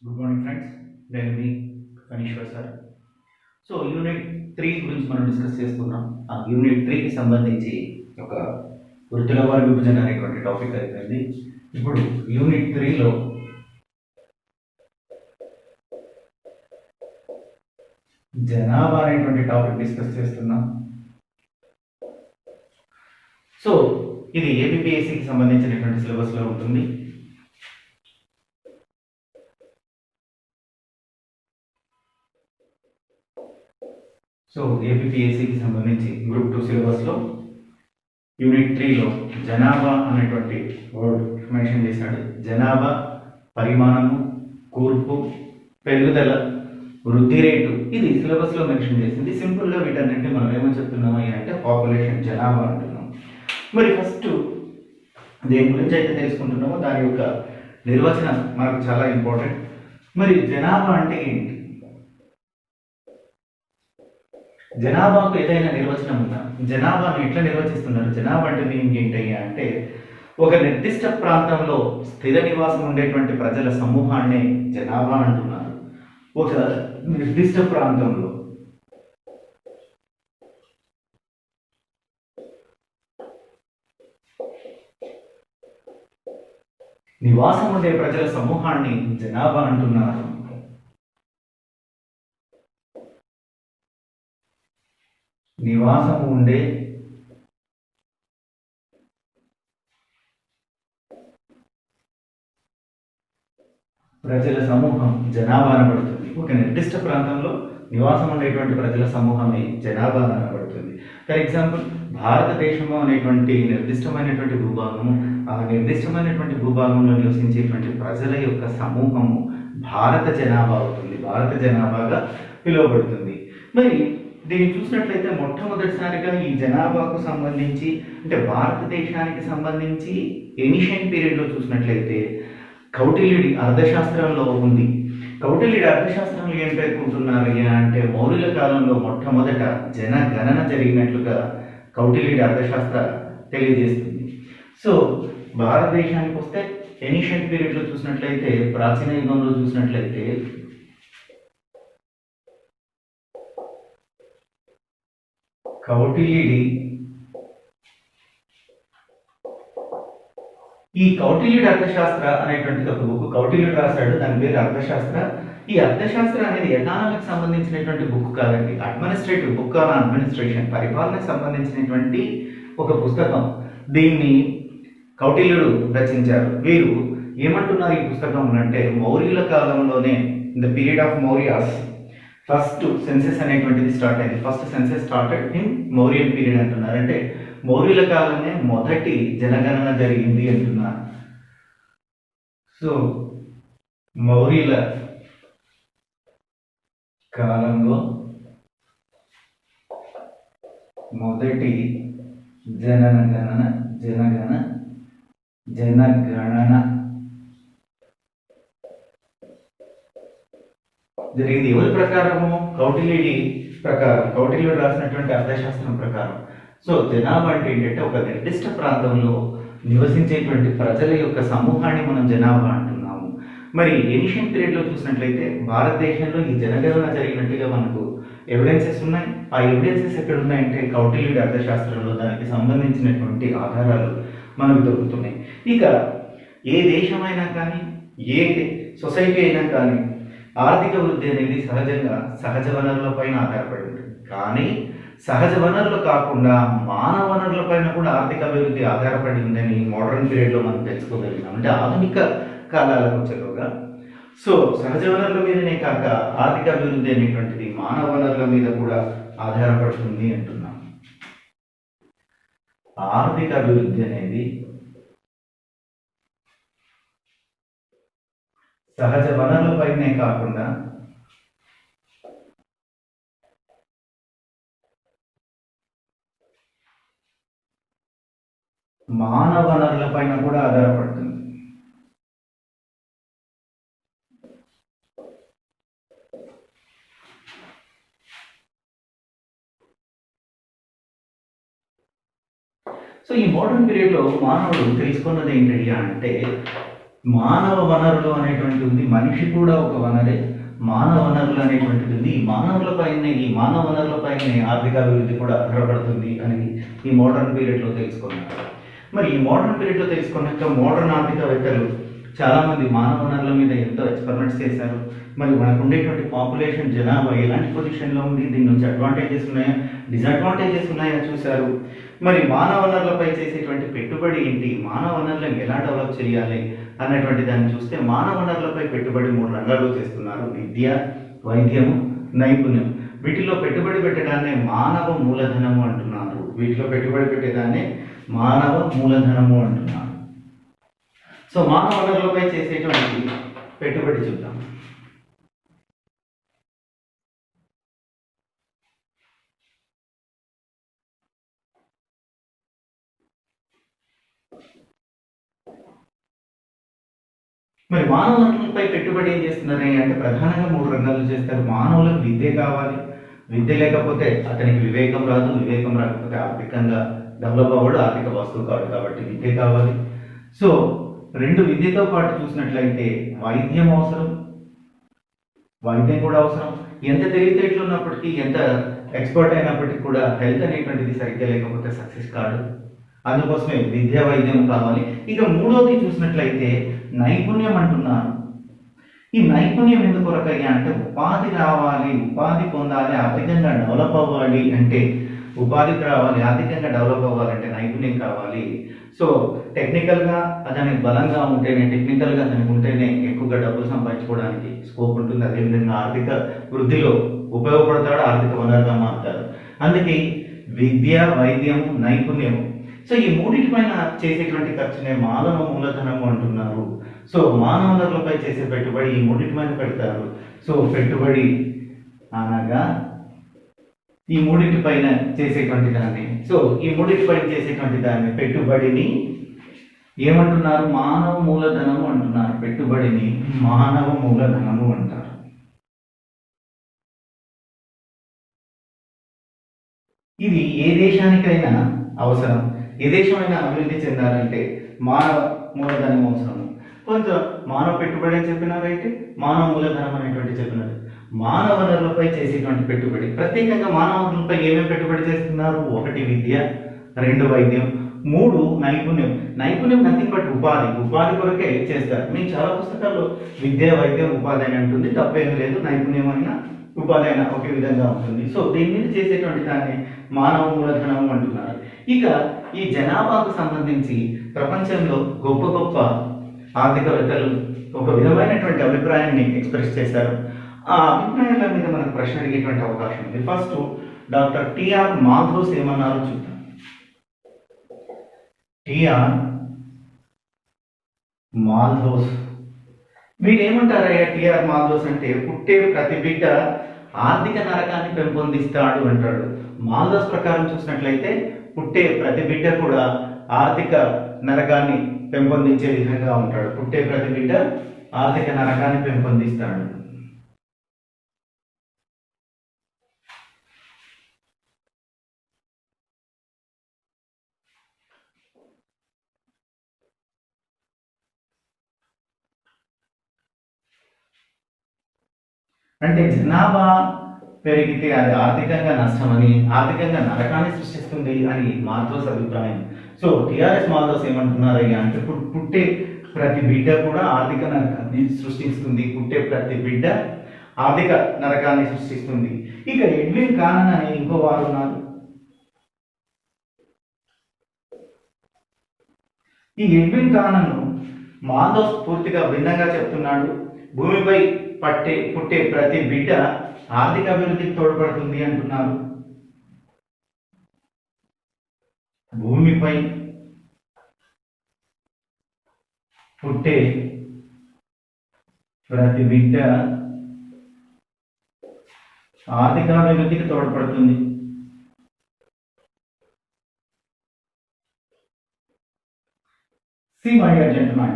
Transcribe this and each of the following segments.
Good morning friends, నేను మీ కనీశ్వర్ sir. So unit 3 గురించి మనం డిస్కస్ చేసుకున్నాం. ఆ యూనిట్ 3కి సంబంధించి ఒక వృత్తుల వారి విభజన అనేటువంటి టాపిక్ అయిపోయింది. ఇప్పుడు యూనిట్ 3లో జనాభా అనేటువంటి టాపిక్ డిస్కస్ చేస్తున్నాం. సో ఇది ఏపీపీఎస్సికి సంబంధించినటువంటి సిలబస్లో ఉంటుంది. సో ఏపీపీఎస్సికి సంబంధించి గ్రూప్ 2 సిలబస్లో యూనిట్ 3లో జనాభా అనేటువంటి వర్డ్ మెన్షన్ చేశాడు. జనాభా, పరిమాణము, కూర్పు, పెరుగుదల, వృద్ధి రేటు, ఇది సిలబస్లో మెన్షన్ చేసింది. సింపుల్గా వీటన్నింటినీ మనం ఏమని చెప్తున్నాము అంటే పాపులేషన్, జనాభా అంటున్నాం. మరి ఫస్ట్ దేని గురించి అయితే తెలుసుకుంటున్నామో దాని యొక్క నిర్వచనం మనకు చాలా ఇంపార్టెంట్. మరి జనాభా అంటే ఏంటి? జనాభాకు ఏదైనా నిర్వచనం ఉందా? జనాభాను ఎట్లా నిర్వచిస్తున్నారు? జనాభా అంటే మీనింగ్ ఏంటయ్యా అంటే ఒక నిర్దిష్ట ప్రాంతంలో స్థిర నివాసం ఉండేటువంటి ప్రజల సమూహాన్ని జనాభా అంటున్నారు. ఒక నిర్దిష్ట ప్రాంతంలో నివాసం ఉండే ప్రజల సమూహాన్ని జనాభా అంటున్నారు. నివాసము ఉండే ప్రజల సమూహం జనాభా అనబడుతుంది. ఒక నిర్దిష్ట ప్రాంతంలో నివాసం ఉండేటువంటి ప్రజల సమూహమే జనాభా అనబడుతుంది. ఫర్ ఎగ్జాంపుల్, భారతదేశము అనేటువంటి నిర్దిష్టమైనటువంటి భూభాగము, ఆ నిర్దిష్టమైనటువంటి భూభాగంలో నివసించేటువంటి ప్రజల యొక్క సమూహము భారత జనాభా అవుతుంది, భారత జనాభాగా పిలువబడుతుంది. మరి దీన్ని చూసినట్లయితే మొట్టమొదటిసారిగా ఈ జనాభాకు సంబంధించి అంటే భారతదేశానికి సంబంధించి ఏన్షియంట్ పీరియడ్లో చూసినట్లయితే కౌటిల్యుడి అర్థశాస్త్రంలో ఉంది. కౌటిల్యుడి అర్థశాస్త్రంలో ఏం పేర్కొంటున్నారు అంటే మౌర్యుల కాలంలో మొట్టమొదట జనగణన జరిగినట్లుగా కౌటిల్యుడి అర్థశాస్త్ర తెలియజేస్తుంది. సో భారతదేశానికి వస్తే ఏన్షియంట్ పీరియడ్లో చూసినట్లయితే, ప్రాచీన యుగంలో చూసినట్లయితే కౌటిల్యుడి ఈ కౌటిల్యుడి అర్థశాస్త్ర అనేటువంటిది ఒక బుక్ కౌటిల్యుడు రాశాడు, దాని పేరు అర్థశాస్త్ర. ఈ అర్థశాస్త్ర అనేది ఎకానమీకి సంబంధించినటువంటి బుక్ కాదండి, అడ్మినిస్ట్రేటివ్ బుక్ ఆన్ అడ్మినిస్ట్రేషన్, పరిపాలనకు సంబంధించినటువంటి ఒక పుస్తకం. దీన్ని కౌటిల్యుడు రచించారు. వీరు ఏమంటున్నారు ఈ పుస్తకం అంటే మౌర్యుల కాలంలోనే, in the period of Mauryas, first senses అనేటువంటిది స్టార్ట్ అయింది. First senses started in Mauryan period అంటున్నారు. అంటే మౌర్యుల కాలంలో మొదటి జనగణన జరిగింది అంటున్నారు. సో మౌర్యుల కాలంలో మొదటి జనగణన జరిగింది. ఎవరి ప్రకారము? కౌటిల్యుడి ప్రకారం, కౌటిల్యుడు రాసినటువంటి అర్థశాస్త్రం ప్రకారం. సో జనాభా అంటే ఏంటంటే ఒక నిర్దిష్ట ప్రాంతంలో నివసించేటువంటి ప్రజల యొక్క సమూహాన్ని మనం జనాభా అంటున్నాము. మరి ఏన్షియంట్ పీరియడ్లో చూసినట్లయితే భారతదేశంలో ఈ జనగణన జరిగినట్టుగా మనకు ఎవిడెన్సెస్ ఉన్నాయి. ఆ ఎవిడెన్సెస్ ఎక్కడ ఉన్నాయంటే కౌటిల్యుడి అర్థశాస్త్రంలో దానికి సంబంధించినటువంటి ఆధారాలు మనకు దొరుకుతున్నాయి. ఇక ఏ దేశమైనా కానీ, ఏ సొసైటీ అయినా కానీ ఆర్థిక వృద్ధి అనేది సహజంగా సహజ వనరులపైన ఆధారపడి ఉంటుంది. కానీ సహజ వనరులు కాకుండా మానవ వనరులపైన కూడా ఆర్థిక అభివృద్ధి ఆధారపడి ఉందని మోడర్న్ పీరియడ్లో మనం తెలుసుకోగలిగినాం. అంటే ఆధునిక కాలాలకు వచ్చేలోగా సో సహజ వనరుల మీదనే కాక ఆర్థిక అభివృద్ధి అనేటువంటిది మానవ వనరుల మీద కూడా ఆధారపడుతుంది అంటున్నాం. ఆర్థిక అభివృద్ధి అనేది సహజ వనరులపైనే కాకుండా మానవ వనరులపైన కూడా ఆధారపడుతుంది. సో ఈ మోడర్న్ పీరియడ్లో మానవుడు తెలుసుకున్నది ఏంటి అంటే మానవ వనరులు అనేటువంటి ఉంది, మనిషి కూడా ఒక వనరే. మానవ వనరులు అనేటువంటిది ఉంది. ఈ మానవ వనరులపైనే ఆర్థిక అభివృద్ధి కూడా ఆధారపడుతుంది అని ఈ మోడర్న్ పీరియడ్లో తెలుసుకున్నారు. మరి ఈ మోడర్న్ పీరియడ్లో తెలుసుకున్నాక మోడర్న్ ఆర్థికవేత్తలు చాలామంది మానవ వనరుల మీద ఎంతో ఎక్స్పెరిమెంట్స్ చేశారు. మరి మనకు ఉండేటువంటి పాపులేషన్ జనాభా ఎలాంటి పొజిషన్లో ఉంది, దీని నుంచి అడ్వాంటేజెస్ ఉన్నాయా, డిసడ్వాంటేజెస్ ఉన్నాయా చూశారు. మరి మానవ వనరులపై చేసేటువంటి పెట్టుబడి ఏంటి, మానవ వనరులను ఎలా డెవలప్ చేయాలి అన్నటువంటి దాన్ని చూస్తే మానవ వనరులపై పెట్టుబడి 3 రంగాల్లో చేస్తున్నారు: విద్య, వైద్యము, నైపుణ్యం. వీటిలో పెట్టుబడి పెట్టడాన్నే మానవ మూలధనము అంటున్నారు. సో మానవ వనరులపై చేసేటువంటి పెట్టుబడి చూద్దాం. మరి మానవ వనరులపై పెట్టుబడి ఏం చేస్తున్నారని అంటే ప్రధానంగా 3 రంగాలు చేస్తారు. మానవులకు విద్య కావాలి, విద్య లేకపోతే అతనికి వివేకం రాదు, వివేకం రాకపోతే ఆర్థికంగా డెవలప్ అవ్వడు, ఆర్థిక వస్తువు కాదు, కాబట్టి విద్య కావాలి. సో 2 విద్యతో పాటు చూసినట్లయితే వైద్యం అవసరం, వైద్యం కూడా అవసరం. ఎంత తెలివితేటలు ఉన్నప్పటికీ, ఎంత ఎక్స్పర్ట్ అయినప్పటికీ కూడా హెల్త్ అనేటువంటిది సరిగ్గా లేకపోతే సక్సెస్ కాదు. అందుకోసమే విద్య, వైద్యం కావాలి. ఇక 3వది చూసినట్లయితే నైపుణ్యం అంటున్నారు. ఈ నైపుణ్యం ఎందుకు కొరకయ్యా అంటే ఉపాధి రావాలి, ఉపాధి పొందాలి, ఆర్థికంగా డెవలప్ అవ్వాలి అంటే ఉపాధికి రావాలి, ఆర్థికంగా డెవలప్ అవ్వాలంటే నైపుణ్యం కావాలి. సో టెక్నికల్గా అతనికి బలంగా ఉంటేనే, టెక్నికల్గా అతనికి ఉంటేనే ఎక్కువగా డబ్బులు సంపాదించుకోవడానికి స్కోప్ ఉంటుంది. అదేవిధంగా ఆర్థిక వృద్ధిలో ఉపయోగపడతాడు, ఆర్థిక వనరుగా మారుతాడు. అందుకే విద్య, వైద్యము, నైపుణ్యము. సో ఈ 3 పైన చేసేటువంటి ఖర్చునే మానవ మూలధనము అంటున్నారు. సో మానవ వనరులపై చేసే పెట్టుబడి ఈ 3 పైన పెడతారు. సో పెట్టుబడి అనగా ఈ 3 పైన చేసేటువంటి దాన్ని, సో ఈ 3 పైన చేసేటువంటి దాన్ని పెట్టుబడిని ఏమంటున్నారు? మానవ మూలధనము అంటున్నారు. పెట్టుబడిని మానవ మూలధనము అంటారు. ఇది ఏ దేశానికైనా అవసరం. ఏ దేశమైనా అభివృద్ధి చెందాలంటే మానవ మూలధనం అవసరము. కొంచెం మానవ పెట్టుబడి అని చెప్పినారైతే మానవ మూలధనం అనేటువంటి చెప్పినారు. మానవ వనరులపై చేసేటువంటి పెట్టుబడి, ప్రత్యేకంగా మానవ వనరులపై ఏమేమి పెట్టుబడి చేస్తున్నారు? 1 విద్య, 2 వైద్యం, 3 నైపుణ్యం. నైపుణ్యం నథింగ్ బట్ ఉపాధి, ఉపాధి కొరకే చేస్తారు. మేము చాలా పుస్తకాల్లో విద్య, వైద్యం, ఉపాధి అని ఉంటుంది, తప్పేమీ లేదు. నైపుణ్యం అయినా ఉపాధి అయినా ఒకే విధంగా ఉంటుంది. సో దీని మీద చేసేటువంటి దాన్ని మానవ మూలధనం అంటున్నారు. ఇక ఈ జనాభాకు సంబంధించి ప్రపంచంలో గొప్ప గొప్ప ఆర్థికవేత్తలు ఒక విధమైనటువంటి అభిప్రాయాన్ని ఎక్స్ప్రెస్ చేశారు. ఆ అభిప్రాయాల మీద మనకు ప్రశ్న అడిగేటువంటి అవకాశం ఉంది. ఫస్ట్ డాక్టర్ టిఆర్ మాల్థోస్ ఏమన్నారో చూద్దాం. టిఆర్ మాల్థోస్, మీరేమంటారయ్యా టిఆర్ మాల్థోస్ అంటే? పుట్టే ప్రతి బిడ్డ ఆర్థిక నరకాన్ని పెంపొందిస్తాడు అంటాడు. మాల్థోస్ ప్రకారం చూసినట్లయితే పుట్టే ప్రతి బిడ్డ కూడా ఆర్థిక నరకాన్ని పెంపొందించే విధంగా ఉంటాడు. పుట్టే ప్రతి బిడ్డ ఆర్థిక నరకాన్ని పెంపొందిస్తాడు. అంటే జనాభా పెరిగితే అది ఆర్థికంగా నష్టమని, ఆర్థికంగా నరకాన్ని సృష్టిస్తుంది అని మాల్థోస్ అభిప్రాయం. సో టిఆర్ఎస్ మాల్థోస్ ఏమంటున్నారయ్యా అంటే పుట్టే ప్రతి బిడ్డ కూడా ఆర్థిక నరకాన్ని సృష్టిస్తుంది. పుట్టే ప్రతి బిడ్డ ఆర్థిక నరకాన్ని సృష్టిస్తుంది. ఇక ఎడ్విన్ కానన్ అనే ఇంకో వారు ఉన్నారు. ఈ ఎడ్విన్ కానన్ మాల్థోస్ పూర్తిగా భిన్నంగా చెప్తున్నాడు. భూమిపై పుట్టే ప్రతి బిడ్డ ఆర్థిక అభివృద్ధికి తోడ్పడుతుంది అంటున్నారు. భూమిపై పుట్టే ప్రతి బిడ్డ ఆర్థిక అభివృద్ధికి తోడ్పడుతుంది. See my dear gentlemen,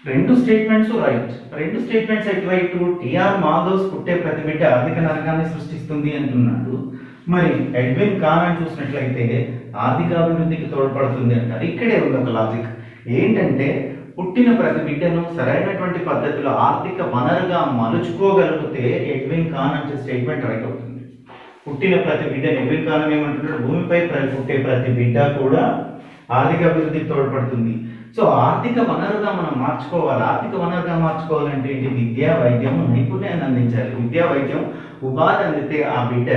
2 statements right. 2 statements ఎటువైపు? టిఆర్ మాల్థోస్ పుట్టే ప్రతి బిడ్డ ఆర్థిక నరకాన్ని సృష్టిస్తుంది అంటున్నాడు. మరి ఎడ్విన్ కానన్ చూసినట్లయితే ఆర్థిక అభివృద్ధికి తోడ్పడుతుంది అంటారు. ఇక్కడే ఉంది ఒక లాజిక్. ఏంటంటే పుట్టిన ప్రతి బిడ్డను సరైనటువంటి పద్ధతిలో ఆర్థిక వనరుగా మలుచుకోగలిగితే ఎడ్విన్ ఖాన్ అంటే స్టేట్మెంట్ రైట్ అవుతుంది. పుట్టిన ప్రతి బిడ్డ, ఎడ్విన్ ఖాన్ ఏమంటున్నాడు, భూమిపై పుట్టే ప్రతి బిడ్డ కూడా ఆర్థిక అభివృద్ధికి తోడ్పడుతుంది. సో ఆర్థిక వనరుగా మనం మార్చుకోవాలి. ఆర్థిక వనరుగా మార్చుకోవాలంటే ఏంటి? విద్యా వైద్యం నైపుణ్యాన్ని అందించాలి. విద్యా వైద్యం ఉపాధి అందితే ఆ బిడ్డ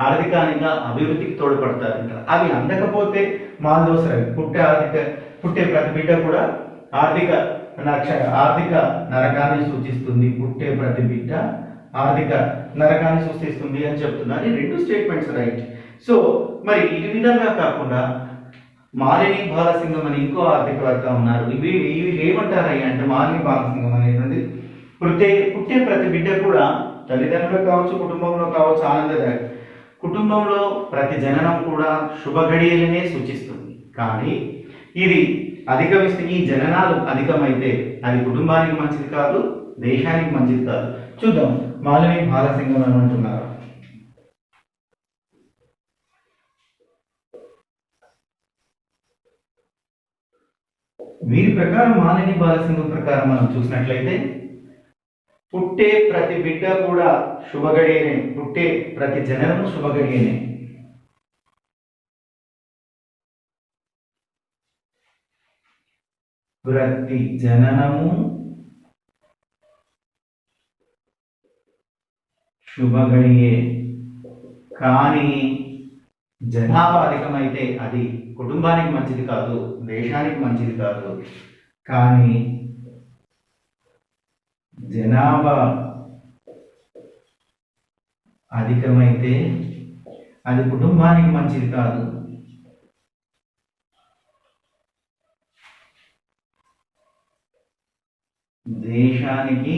ఆర్థికంగా అభివృద్ధికి తోడ్పడతారంట. అవి అందకపోతే మాల్దోస్ రవి పుట్టే ప్రతి బిడ్డ కూడా ఆర్థిక నరకాన్ని సూచిస్తుంది. పుట్టే ప్రతి బిడ్డ ఆర్థిక నరకాన్ని సృష్టిస్తుంది అని చెప్తున్నారు. ఈ రెండు స్టేట్మెంట్స్ రైట్. సో మరి ఈ విధంగా కాకుండా మాలిని బాలసింగం అని ఇంకో ఆర్థికవేత్త ఉన్నారు. ఇవి ఏమంటారయ్యా అంటే, మాలిని బాలసింగం అనేటువంటి పుట్టే ప్రతి బిడ్డ కూడా తల్లిదండ్రులు కావచ్చు, కుటుంబంలో కావచ్చు ఆనందదాయకం. కుటుంబంలో ప్రతి జననం కూడా శుభ ఘడియలనే సూచిస్తుంది. కానీ ఇది అధిగమిస్తే, ఈ జననాలు అధికమైతే అది కుటుంబానికి మంచిది కాదు, దేశానికి మంచిది కాదు. చూద్దాం మాలిని బాలసింగం ఏమంటున్నారు. వీరి ప్రకారం, మాలిని బాలసింగం ప్రకారం మనం చూసినట్లయితే, పుట్టే ప్రతి బిడ్డ కూడా శుభగడియనే, పుట్టే ప్రతి జననము శుభగడియనే. ప్రతి జననము శుభగడియే. కానీ జనాభా అధికమైతే అది కుటుంబానికి మంచిది కాదు, దేశానికి మంచిది కాదు. కానీ జనాభా అధికమైతే అది కుటుంబానికి మంచిది కాదు, దేశానికి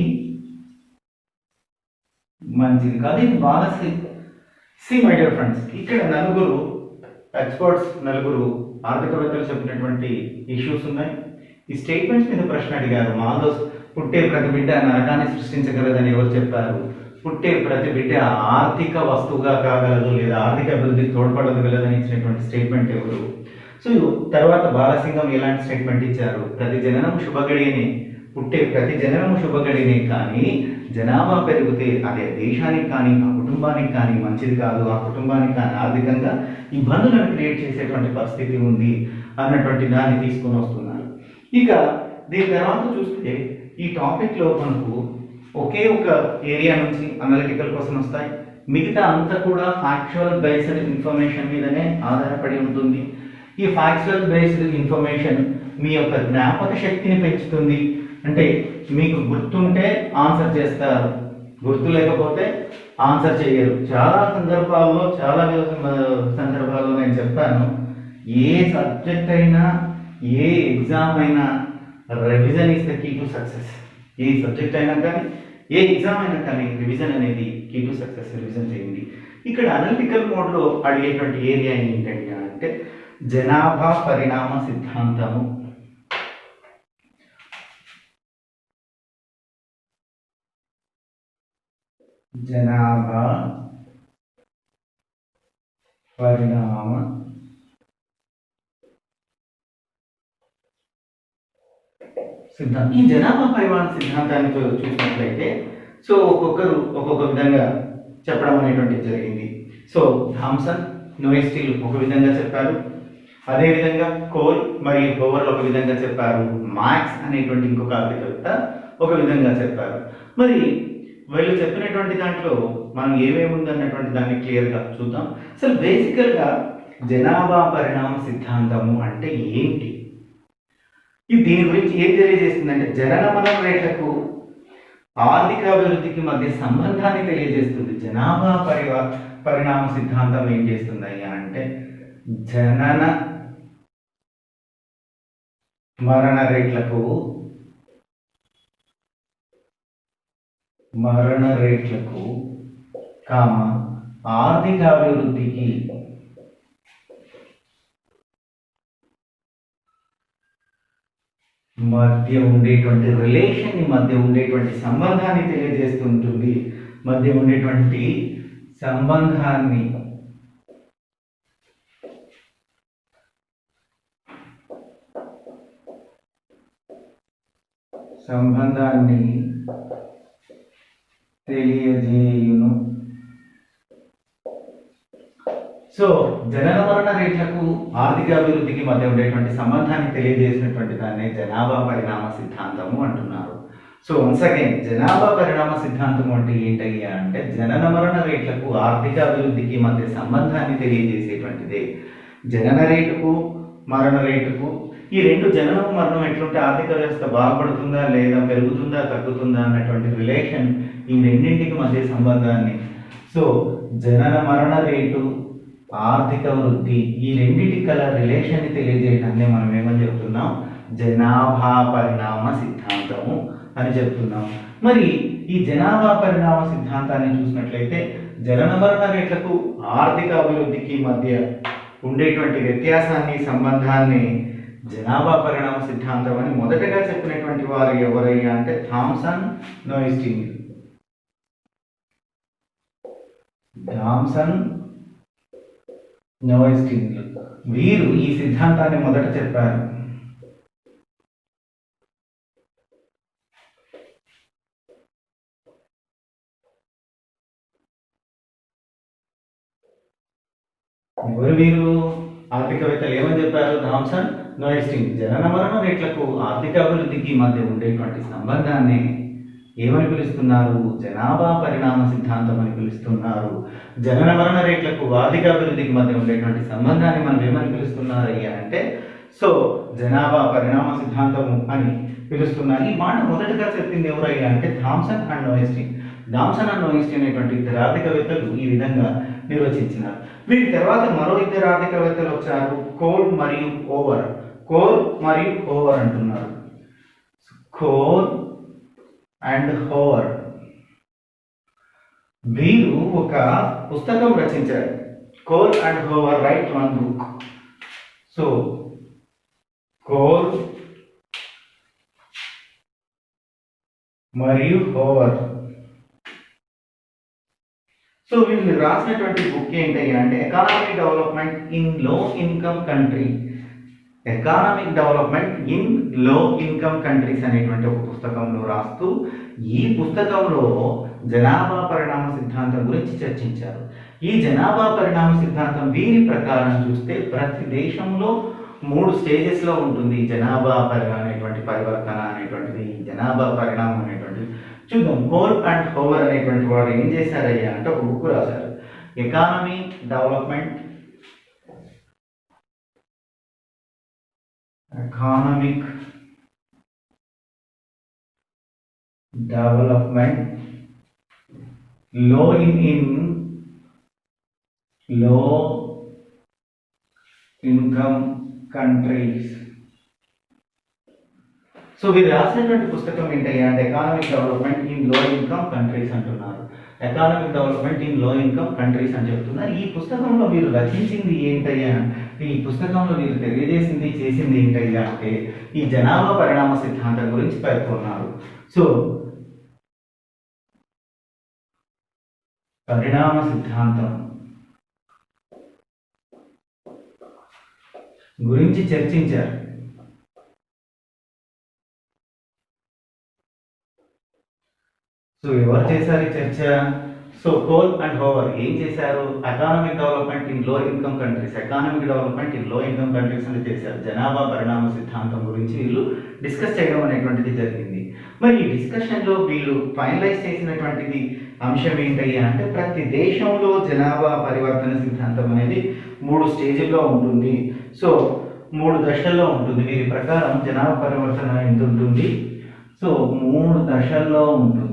మంచిది కాదు. ఇది బాగా సి మై డియర్ ఫ్రెండ్స్, ఇక్కడ నలుగురు ఎక్స్పర్ట్స్, నలుగురు ఆర్థికవేత్తలు చెప్పినటువంటి ఇష్యూస్ ఉన్నాయి. ఈ స్టేట్మెంట్స్ మీద ప్రశ్న అడిగారు. మాల్దోస్ పుట్టే ప్రతి బిడ్డ నరకాన్ని సృష్టించగలదని ఎవరు చెప్పారు? పుట్టే ప్రతి బిడ్డ ఆర్థిక వస్తువుగా కాగలదు లేదా ఆర్థిక అభివృద్ధికి తోడ్పడగలదని ఇచ్చినటువంటి స్టేట్మెంట్ ఎవరు? సో తర్వాత బాలసింగం ఎలాంటి స్టేట్మెంట్ ఇచ్చారు? ప్రతి జననం శుభగడియనే, పుట్టే ప్రతి జననం శుభగడియనే. కానీ జనాభా పెరిగితే అదే దేశానికి కానీ ఆ కుటుంబానికి కానీ మంచిది కాదు, ఆ కుటుంబానికి కానీ ఆర్థికంగా ఇబ్బందులను క్రియేట్ చేసేటువంటి పరిస్థితి ఉంది అన్నటువంటి దాన్ని తీసుకొని వస్తున్నారు. ఇక దీని తర్వాత చూస్తే ఈ టాపిక్లో మనకు ఒకే ఒక ఏరియా నుంచి అనలిటికల్ క్వశ్చన్ వస్తాయి. మిగతా అంతా కూడా ఫ్యాక్చువల్ బేస్డ్ ఇన్ఫర్మేషన్ మీదనే ఆధారపడి ఉంటుంది. ఈ ఫ్యాక్చువల్ బేస్డ్ ఇన్ఫర్మేషన్ మీ యొక్క జ్ఞాపక శక్తిని పెంచుతుంది. అంటే మీకు గుర్తుంటే ఆన్సర్ చేస్తారు, గుర్తు లేకపోతే ఆన్సర్ చేయరు. చాలా సందర్భాల్లో నేను చెప్పాను, ఏ సబ్జెక్ట్ అయినా ఏ ఎగ్జామ్ అయినా revision is the key to success. ఏ సబ్జెక్ట్ అయినా కానీ ఏ ఎగ్జామ్ అయినా కానీ రివిజన్ అనేది కీ టు సక్సెస్. రివిజన్ చేయండి. ఇక్కడ అనలిటికల్ మోడ్లో అడిగేటువంటి ఏరియా ఏంటంటే అంటే జనాభా పరిణామ సిద్ధాంతము. జనాభా పరిణామ సిద్ధాంతం. ఈ జనాభా పరిమాణ సిద్ధాంతాన్ని చూసినట్లయితే సో ఒక్కొక్కరు ఒక్కొక్క విధంగా చెప్పడం అనేటువంటిది జరిగింది. సో థామ్సన్, నోయెస్టీల్ ఒక విధంగా చెప్పారు, అదేవిధంగా కోల్ మరియు హోవర్లు ఒక విధంగా చెప్పారు, మార్క్స్ అనేటువంటి ఇంకొక ఆర్థికవేత్త ఒక విధంగా చెప్పారు. మరి వీళ్ళు చెప్పినటువంటి దాంట్లో మనం ఏమేమి ఉందన్నటువంటి దాన్ని క్లియర్గా చూద్దాం. అసలు బేసికల్గా జనాభా పరిణామ సిద్ధాంతము అంటే ఏంటి? దీని గురించి ఏం తెలియజేస్తుందంటే జననమన రేట్లకు ఆర్థిక అభివృద్ధికి మధ్య సంబంధాన్ని తెలియజేస్తుంది. జనాభా పరిణామ సిద్ధాంతం ఏం చేస్తుంది అంటే జనన మరణ రేట్లకు ఆర్థిక అభివృద్ధికి మధ్య ఉండేటువంటి రిలేషన్, మధ్య ఉండేటువంటి సంబంధాన్ని తెలియజేస్తుంటుంది. మధ్య ఉండేటువంటి సంబంధాన్ని సంబంధాన్ని తెలియజేయును. సో జనన మరణ రేట్లకు ఆర్థిక అభివృద్ధికి మధ్య ఉండేటువంటి సంబంధాన్ని తెలియజేసినటువంటి దాన్ని జనాభా పరిణామ సిద్ధాంతము అంటున్నారు. సో వన్స్ అగైన్ జనాభా పరిణామ సిద్ధాంతం అంటే ఏంటయ్యా అంటే జనన మరణ రేట్లకు ఆర్థిక అభివృద్ధికి మధ్య సంబంధాన్ని తెలియజేసేటువంటిదే. జనన రేటుకు మరణ రేటుకు ఈ రెండు జననం మరణం ఎట్లుంటే ఆర్థిక వ్యవస్థ బాగుపడుతుందా లేదా పెరుగుతుందా తగ్గుతుందా అన్నటువంటి రిలేషన్ ఈ రెండింటికి మధ్య సంబంధాన్ని, సో జనన మరణ రేటు ఆర్థిక వృద్ధి ఈ రెండింటి కల రిలేషన్ని తెలియజేయడాన్ని మనం ఏమని చెప్తున్నాం, జనాభా పరిణామ సిద్ధాంతము అని చెప్తున్నాం. మరి ఈ జనాభా పరిణామ సిద్ధాంతాన్ని చూసినట్లయితే జనన మరణ రేట్లకు ఆర్థిక అభివృద్ధికి మధ్య ఉండేటువంటి వ్యత్యాసాన్ని సంబంధాన్ని జనాభా పరిణామ సిద్ధాంతం అని మొదటగా చెప్పినటువంటి వారు ఎవరయ్యా అంటే థామ్సన్ నోయిస్టింగ్. వీరు ఈ సిద్ధాంతాన్ని మొదట చెప్పారు. ఎవరు వీరు? ఆర్థికవేత్తలు ఏమని చెప్పారు? థామ్సన్ నోయిస్టింగ్ జనన మరణ రేట్లకు ఆర్థిక అభివృద్ధికి మధ్య ఉండేటువంటి సంబంధాన్ని ఏమని పిలుస్తున్నారు? జనాభా పరిణామ సిద్ధాంతం అని పిలుస్తున్నారు. జనన మరణ రేట్లకు ఆర్థిక అభివృద్ధికి మధ్య ఉండేటువంటి సంబంధాన్ని మనం ఏమని పిలుస్తున్నారు అయ్యా అంటే సో జనాభా పరిణామ సిద్ధాంతము అని పిలుస్తున్నారు. ఈ మాట మొదటగా చెప్పింది ఎవరయ్యా అంటే థామ్సన్ అండ్ నోయిస్టింగ్. థామ్సన్ అండ్ నోయిస్టింగ్ అనేటువంటి ఇద్దరు ఆర్థికవేత్తలు ఈ విధంగా నిర్వచించినారు. వీరి తర్వాత మరో ఇద్దరు ఆర్థికవేత్తలు వచ్చారు, కోల్ మరియు ఓవర్. కోల్ మరియు ఓవర్ అంటున్నారు. కోల్ అండ్ హోవర్ వీరు ఒక పుస్తకం రచించారు. Cole and Hoover write one book. So Cole మరియు హోవర్, సో వీళ్ళు రాసినటువంటి బుక్ ఏంటయ్యా అంటే economic development in low income country. Economic development in low income countries అనేటువంటి ఒక పుస్తకంలో రాస్తూ ఈ పుస్తకంలో జనాభా పరిణామ సిద్ధాంతం గురించి చర్చించారు. ఈ జనాభా పరిణామ సిద్ధాంతం వీరి ప్రకారం చూస్తే ప్రతి దేశంలో 3 స్టేజెస్లో ఉంటుంది జనాభా అనేటువంటి పరివర్తన అనేటువంటిది, జనాభా పరిణామం అనేటువంటిది. చూద్దాం. కోల్ అండ్ హోవర్ అనేటువంటి వాడు ఏం చేశారయ్యా అంటే ఒక బుక్ రాశారు, ఎకానమిక్ డెవలప్మెంట్ లో ఇన్కమ్ కంట్రీస్. సో వీరు రాసినటువంటి పుస్తకం ఏంటయ్యా అంటే economic development in low income countries అంటున్నారు. Economic development in low income countries అని చెప్తున్నారు. ఈ పుస్తకంలో వీరు రచించింది ఏంటయ్యా, ఈ పుస్తకంలో వీరు తెలియజేసింది చేసింది ఏంటయ్యా అంటే ఈ జనాభా పరిణామ సిద్ధాంతం గురించి పేర్కొన్నారు. సో పరిణామ సిద్ధాంతం గురించి చర్చించారు. సో ఎవరు చేశారు ఈ చర్చ? సో కోల్ అండ్ హోవర్ ఏం చేశారు? Economic development in low income countries, economic development in low income countries అని చేశారు. జనాభా పరిణామ సిద్ధాంతం గురించి వీళ్ళు డిస్కస్ చేయడం అనేటువంటిది జరిగింది. మరి ఈ డిస్కషన్లో వీళ్ళు ఫైనలైజ్ చేసినటువంటిది అంశం ఏంటయ్యా అంటే ప్రతి దేశంలో జనాభా పరివర్తన సిద్ధాంతం అనేది 3 స్టేజ్ల్లో ఉంటుంది. సో 3 దశల్లో ఉంటుంది. వీరి ప్రకారం జనాభా పరివర్తన ఎంత ఉంటుంది? సో 3 దశల్లో ఉంటుంది.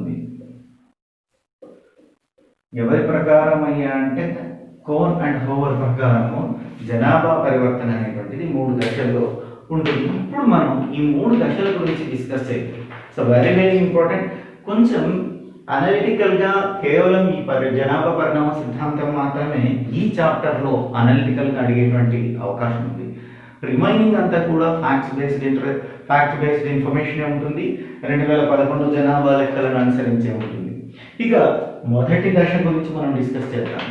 ఎవరి ప్రకారం అయ్యా అంటే కోల్ అండ్ హోవర్ ప్రకారము జనాభా పరివర్తన అనేటువంటిది 3 దశల్లో ఉంటుంది. ఇప్పుడు మనం ఈ 3 దశల గురించి డిస్కస్ చేద్దాం. So very very important. కొంచెం అనలిటికల్గా కేవలం ఈ జనాభా పరిణామ సిద్ధాంతం మాత్రమే ఈ చాప్టర్లో అనలిటికల్గా అడిగేటువంటి అవకాశం ఉంది. రిమైనింగ్ అంతా కూడా ఫ్యాక్ట్ బేస్డ్ ఇన్ఫర్మేషన్ ఉంటుంది. 2011 జనాభా లెక్కలను అనుసరించే ఉంటుంది. ఇక మొదటి దశ గురించి మనం డిస్కస్ చేద్దాం.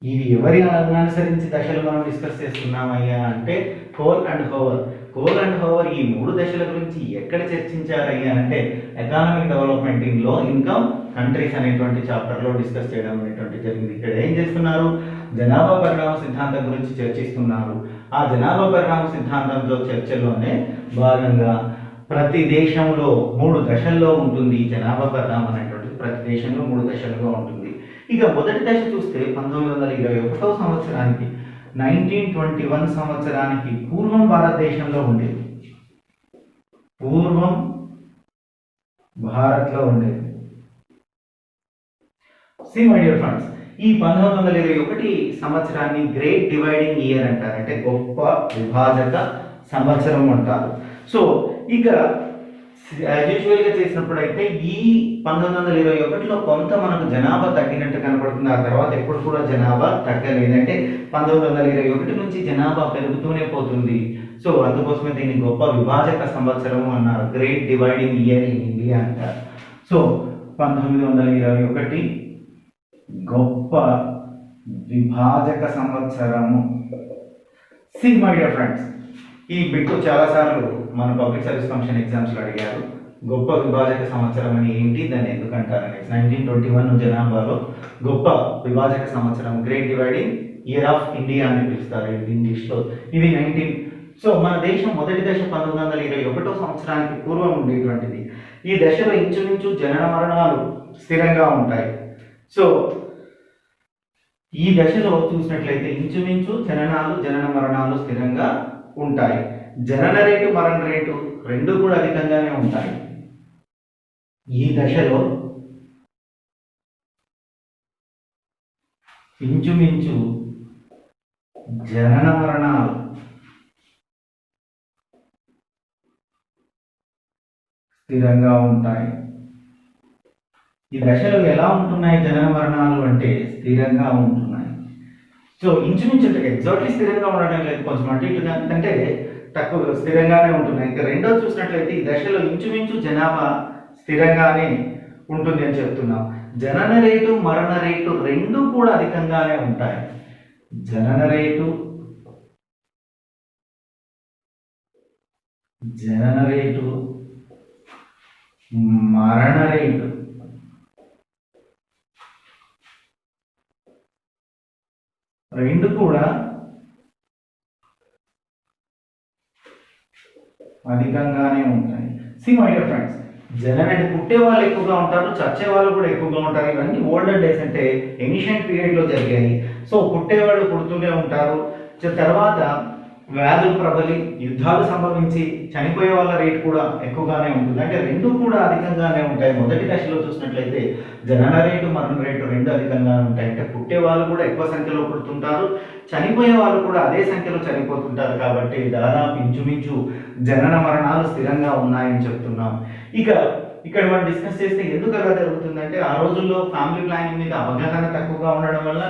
ఇది ఎవరి అనుసరించి దశలు మనం డిస్కస్ చేస్తున్నామయ్యా అంటే Cole and Hoover. Cole and Hoover ఈ 3 దశల గురించి ఎక్కడ చర్చించారయ్యా అంటే economic development in low income countries అనేటువంటి చాప్టర్లో డిస్కస్ చేయడం అనేటువంటి జరిగింది. ఇక్కడ ఏం చేస్తున్నారు, జనాభా పరిణామ సిద్ధాంతం గురించి చర్చిస్తున్నారు. ఆ జనాభా పరిణామ సిద్ధాంతంలో చర్చలోనే భాగంగా ప్రతి దేశంలో 3 దశల్లో ఉంటుంది ఈ జనాభా పరిణామం అనేటువంటిది. ప్రతి దేశంలో 3 దశలుగా ఉంటుంది. ఇక మొదటి దశ చూస్తే 1921 సంవత్సరానికి 1921 సంవత్సరానికి పూర్వం భారతదేశంలో ఉండేది. పూర్వం భారత్లో ఉండేది. సి మై డియర్ ఫ్రెండ్స్, ఈ 1921 సంవత్సరాన్ని గ్రేట్ డివైడింగ్ ఇయర్ అంటారు, అంటే గొప్ప విభాజక సంవత్సరం అంటారు. సో ఇక యూజువల్ గా చేసినప్పుడు అయితే ఈ 1921లో కొంత మనకు జనాభా తగ్గినట్టు కనపడుతుంది. ఆ తర్వాత ఎప్పుడు కూడా జనాభా తగ్గలేదు. అంటే 1921 నుంచి జనాభా పెరుగుతూనే పోతుంది. సో అందుకోసమే దీన్ని గొప్ప విభాజక సంవత్సరం అన్నారు, great dividing year in India అంటారు. సో 1921 గొప్ప విభాజక సంవత్సరము. సి మై డియర్ ఫ్రెండ్స్, ఈ బిట్టు చాలాసార్లు మన పబ్లిక్ సర్వీస్ కమిషన్ ఎగ్జామ్స్లో అడిగారు. గొప్ప విభాజక సంవత్సరం అని ఏంటి, దాన్ని ఎందుకు అంటారని. 1921 జనాభాలో గొప్ప విభాజక సంవత్సరం, great dividing year of India అని పిలుస్తారు ఇంగ్లీష్లో. ఇది 19. సో మన దేశం మొదటి దశ 1921 సంవత్సరానికి పూర్వం ఉండేటువంటిది. ఈ దశలో ఇంచుమించు జనన మరణాలు స్థిరంగా ఉంటాయి. సో ఈ దశలో చూసినట్లయితే ఇంచుమించు జనన మరణాలు స్థిరంగా ఉంటాయి. జనన రేటు మరణ రేటు రెండు కూడా అధికంగానే ఉంటాయి. ఈ దశలో ఇంచుమించు జనన మరణాలు స్థిరంగా ఉంటాయి. ఈ దశలో ఎలా ఉంటున్నాయి జనన మరణాలు అంటే స్థిరంగా ఉంటున్నాయి. సో ఇంచుమించు ఎగ్జాక్ట్లీ స్థిరంగా ఉండడం లేదు, కొంచెం అటు ఇటుగా అంటే తక్కువ స్థిరంగానే ఉంటున్నాయి. ఇంకా రెండో చూసినట్లయితే ఈ దశలో ఇంచుమించు జనాభా స్థిరంగానే ఉంటుంది అని చెప్తున్నాం. జనన రేటు మరణ రేటు రెండు కూడా అధికంగానే ఉంటాయి. జనన రేటు మరణ రేటు రెండు కూడా అధికంగానే ఉంటాయి. సి మై డియర్ ఫ్రెండ్స్, జనన పుట్టే వాళ్ళు ఎక్కువగా ఉంటారు, చచ్చే వాళ్ళు కూడా ఎక్కువగా ఉంటారు. ఇవన్నీ ఓల్డర్ డేస్ అంటే ఏన్షియంట్ పీరియడ్లో జరిగాయి. సో పుట్టేవాళ్ళు పుడుతూనే ఉంటారు. తర్వాత వ్యాధులు ప్రబలి యుద్ధాలు సంభవించి చనిపోయే వాళ్ళ రేటు కూడా ఎక్కువగానే ఉంటుంది. అంటే రెండు కూడా అధికంగానే ఉంటాయి. మొదటి దశలో చూసినట్లయితే జనన రేటు మరణ రేటు రెండు అధికంగానే ఉంటాయి. అంటే పుట్టే వాళ్ళు కూడా ఎక్కువ సంఖ్యలో పుడుతుంటారు, చనిపోయే వాళ్ళు కూడా అదే సంఖ్యలో చనిపోతుంటారు. కాబట్టి దాదాపు ఇంచుమించు జనన మరణాలు స్థిరంగా ఉన్నాయని చెప్తున్నాం. ఇక్కడ మనం డిస్కస్ చేస్తే ఎందుకు అలా జరుగుతుందంటే ఆ రోజుల్లో ఫ్యామిలీ ప్లానింగ్ మీద అవగాహన తక్కువగా ఉండడం వల్ల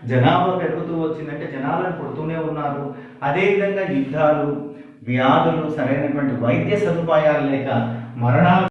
జనాభా పెరుగుతూ వచ్చిందంటే జనాలను పుడుతూనే ఉన్నారు. అదేవిధంగా యుద్ధాలు, వ్యాధులు, సరైనటువంటి వైద్య సదుపాయాలు లేక మరణాలు